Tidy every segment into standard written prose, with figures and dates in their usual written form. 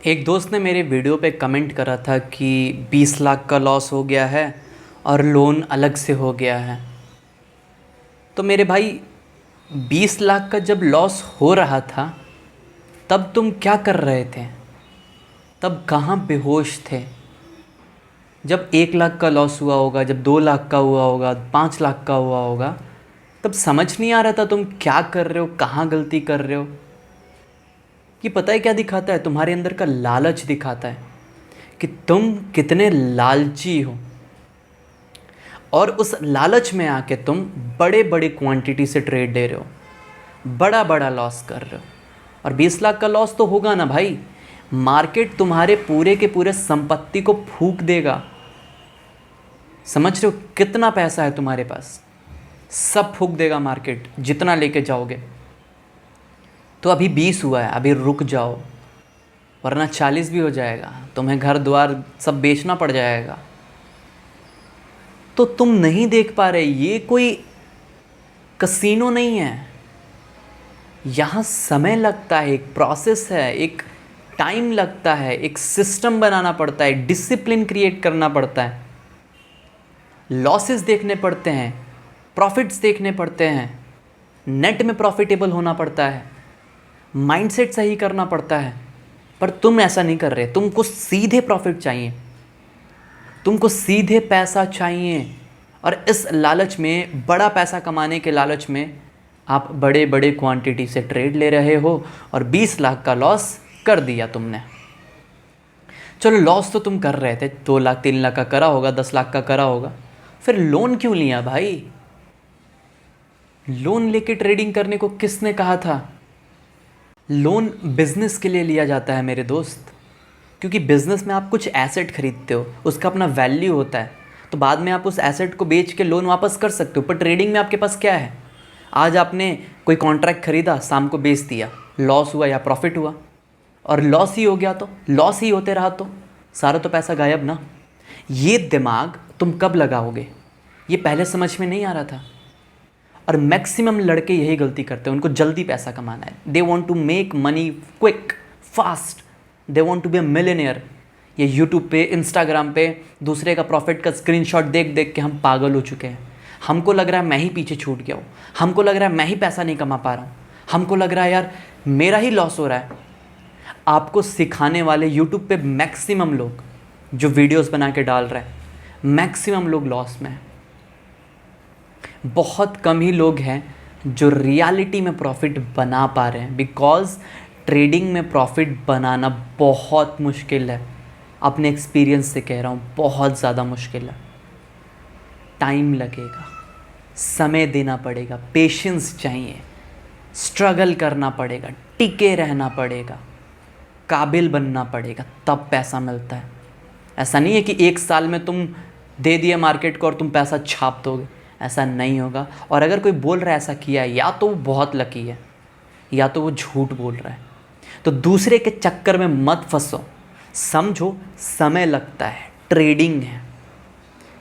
एक दोस्त ने मेरे वीडियो पे कमेंट करा था कि 20 लाख का लॉस हो गया है और लोन अलग से हो गया है। तो मेरे भाई 20 लाख का जब लॉस हो रहा था तब तुम क्या कर रहे थे? तब कहाँ बेहोश थे? जब 1 लाख का लॉस हुआ होगा, जब 2 लाख का हुआ होगा, 5 लाख का हुआ होगा, तब समझ नहीं आ रहा था तुम क्या कर रहे हो, कहाँ गलती कर रहे हो। कि पता है क्या दिखाता है? तुम्हारे अंदर का लालच दिखाता है कि तुम कितने लालची हो, और उस लालच में आके तुम बड़े बड़े क्वांटिटी से ट्रेड ले रहे हो, बड़ा बड़ा लॉस कर रहे हो। और 20 लाख का लॉस तो होगा ना भाई। मार्केट तुम्हारे पूरे के पूरे संपत्ति को फूंक देगा। समझ रहे हो कितना पैसा है तुम्हारे पास? सब फूंक देगा मार्केट, जितना लेके जाओगे। तो अभी 20 हुआ है, अभी रुक जाओ, वरना 40 भी हो जाएगा, तुम्हें घर द्वार सब बेचना पड़ जाएगा। तो तुम नहीं देख पा रहे, ये कोई कसीनो नहीं है। यहाँ समय लगता है, एक प्रोसेस है, एक टाइम लगता है, एक सिस्टम बनाना पड़ता है, डिसिप्लिन क्रिएट करना पड़ता है, लॉसेस देखने पड़ते हैं, प्रॉफिट्स देखने पड़ते हैं, नेट में प्रॉफिटेबल होना पड़ता है, माइंडसेट सही करना पड़ता है। पर तुम ऐसा नहीं कर रहे। तुमको सीधे प्रॉफिट चाहिए, तुमको सीधे पैसा चाहिए, और इस लालच में, बड़ा पैसा कमाने के लालच में, आप बड़े बड़े क्वांटिटी से ट्रेड ले रहे हो और 20 लाख का लॉस कर दिया तुमने। चलो लॉस तो तुम कर रहे थे, 2 लाख 3 लाख का करा होगा, 10 लाख का करा होगा, फिर लोन क्यों लिया भाई? लोन लेके ट्रेडिंग करने को किसने कहा था? लोन बिजनेस के लिए लिया जाता है मेरे दोस्त, क्योंकि बिजनेस में आप कुछ एसेट खरीदते हो, उसका अपना वैल्यू होता है, तो बाद में आप उस एसेट को बेच के लोन वापस कर सकते हो। पर ट्रेडिंग में आपके पास क्या है? आज आपने कोई कॉन्ट्रैक्ट खरीदा, शाम को बेच दिया, लॉस हुआ या प्रॉफिट हुआ, और लॉस ही हो गया तो लॉस ही होते रहा तो सारा तो पैसा गायब ना। ये दिमाग तुम कब लगाओगे? ये पहले समझ में नहीं आ रहा था। और मैक्सिमम लड़के यही गलती करते हैं, उनको जल्दी पैसा कमाना है। They want to make money quick, fast, they want to be a millionaire. ये यूट्यूब पे, इंस्टाग्राम पे दूसरे का प्रॉफिट का स्क्रीनशॉट देख देख के हम पागल हो चुके हैं। हमको लग रहा है मैं ही पीछे छूट गया हूँ, हमको लग रहा है मैं ही पैसा नहीं कमा पा रहा हूँ, हमको लग रहा है यार मेरा ही लॉस हो रहा है। आपको सिखाने वाले यूट्यूब पे मैक्सिमम लोग जो वीडियोस बना के डाल रहे हैं, मैक्सिमम लोग लॉस में हैं। बहुत कम ही लोग हैं जो रियलिटी में प्रॉफिट बना पा रहे हैं, बिकॉज ट्रेडिंग में प्रॉफिट बनाना बहुत मुश्किल है। अपने एक्सपीरियंस से कह रहा हूँ, बहुत ज़्यादा मुश्किल है। टाइम लगेगा, समय देना पड़ेगा, पेशेंस चाहिए, स्ट्रगल करना पड़ेगा, टिके रहना पड़ेगा, काबिल बनना पड़ेगा, तब पैसा मिलता है। ऐसा नहीं है कि 1 साल में तुम दे दिए मार्केट को और तुम पैसा छाप दोगे, ऐसा नहीं होगा। और अगर कोई बोल रहा है ऐसा किया है, या तो वो बहुत लकी है या तो वो झूठ बोल रहा है। तो दूसरे के चक्कर में मत फंसो, समझो समय लगता है, ट्रेडिंग है,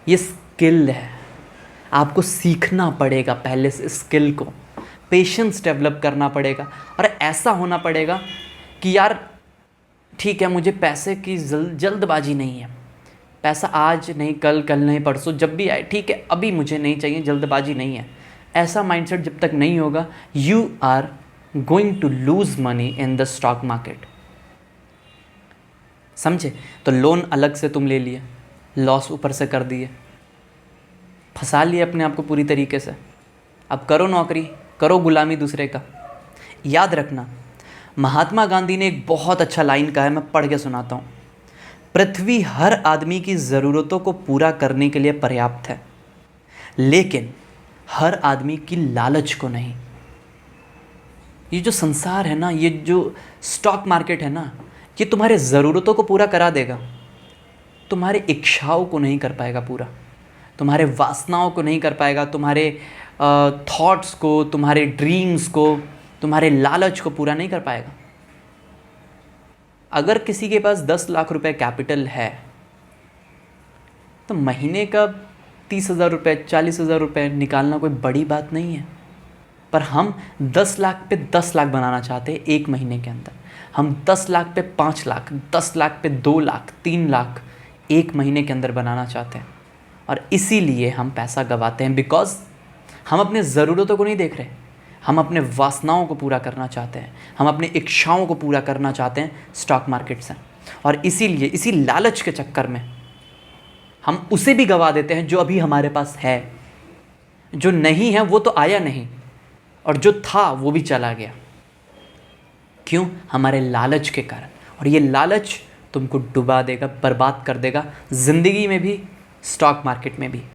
ये स्किल है, आपको सीखना पड़ेगा पहले से स्किल को, पेशेंस डेवलप करना पड़ेगा, और ऐसा होना पड़ेगा कि यार ठीक है, मुझे पैसे की जल्दबाजी नहीं है, पैसा आज नहीं कल, कल नहीं परसों, जब भी आए ठीक है, अभी मुझे नहीं चाहिए, जल्दबाजी नहीं है। ऐसा माइंडसेट जब तक नहीं होगा, you are going to lose money in the stock market. समझे? तो लोन अलग से तुम ले लिए, लॉस ऊपर से कर दिए, फंसा लिए अपने आप को पूरी तरीके से। अब करो नौकरी, करो गुलामी दूसरे का। याद रखना, महात्मा गांधी ने एक बहुत अच्छा लाइन कहा है, मैं पढ़ के सुनाता हूँ। पृथ्वी हर आदमी की ज़रूरतों को पूरा करने के लिए पर्याप्त है, लेकिन हर आदमी की लालच को नहीं। ये जो संसार है ना, ये जो स्टॉक मार्केट है ना, ये तुम्हारे ज़रूरतों को पूरा करा देगा, तुम्हारे इच्छाओं को नहीं कर पाएगा पूरा, तुम्हारे वासनाओं को नहीं कर पाएगा, तुम्हारे थॉट्स को, तुम्हारे ड्रीम्स को, तुम्हारे लालच को पूरा नहीं कर पाएगा। अगर किसी के पास 10 लाख रुपए कैपिटल है तो महीने का 30,000 रुपये, 40,000 रुपये निकालना कोई बड़ी बात नहीं है। पर हम 10 लाख पे 10 लाख बनाना चाहते हैं 1 महीने के अंदर। हम 10 लाख पे 5 लाख, 10 लाख पे 2 लाख, 3 लाख एक महीने के अंदर बनाना चाहते हैं। और इसीलिए हम पैसा गंवाते हैं, बिकॉज़ हम अपने ज़रूरतों को नहीं देख रहे, हम अपने वासनाओं को पूरा करना चाहते हैं, हम अपनी इच्छाओं को पूरा करना चाहते हैं स्टॉक मार्केट से। और इसीलिए इसी लालच के चक्कर में हम उसे भी गंवा देते हैं जो अभी हमारे पास है। जो नहीं है वो तो आया नहीं, और जो था वो भी चला गया। क्यों? हमारे लालच के कारण। और ये लालच तुमको डुबा देगा, बर्बाद कर देगा, ज़िंदगी में भी, स्टॉक मार्केट में भी।